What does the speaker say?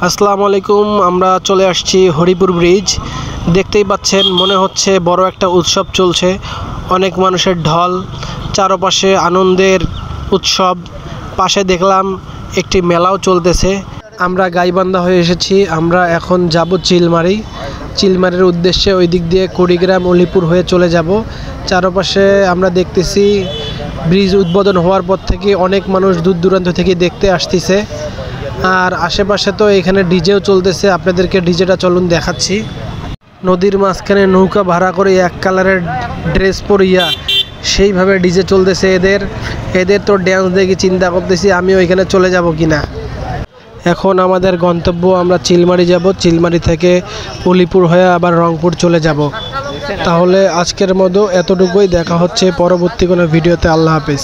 আসসালামু আলাইকুম। আমরা চলে আসছি হরিপুর ব্রিজ। দেখতেই পাচ্ছেন, মনে হচ্ছে বড় একটা উৎসব চলছে। অনেক মানুষের ঢল, চারপাশে আনন্দের উৎসব। পাশে দেখলাম একটি মেলাও চলতেছে। আমরা গাইবান্ধা হয়ে এসেছি। আমরা এখন যাব চিলমারির উদ্দেশ্যে। ওই দিক দিয়ে কুড়িগ্রাম, অলিপুর হয়ে চলে যাব। চারপাশে আমরা দেখতেছি ব্রিজ উদ্বোধন হওয়ার পর থেকে অনেক মানুষ দূর দূরান্ত থেকে দেখতে আসতেছে। আর আশেপাশে তো এখানে ডিজেও চলতেছে। আপনাদেরকে ডিজেটা চলুন দেখাচ্ছি। নদীর মাঝখানে নৌকা ভাড়া করে এক কালারের ড্রেস পরিয়া সেইভাবে ডিজে চলতেছে। এদের তো ড্যান্স দেখে চিন্তা করতেছি আমিও এখানে চলে যাব কিনা। এখন আমাদের গন্তব্য, আমরা চিলমারি যাব। চিলমারি থেকে অলিপুর হয়ে আবার রংপুর চলে যাব। তাহলে আজকের মতো এতটুকুই। দেখা হচ্ছে পরবর্তী কোনো ভিডিওতে। আল্লাহ হাফেজ।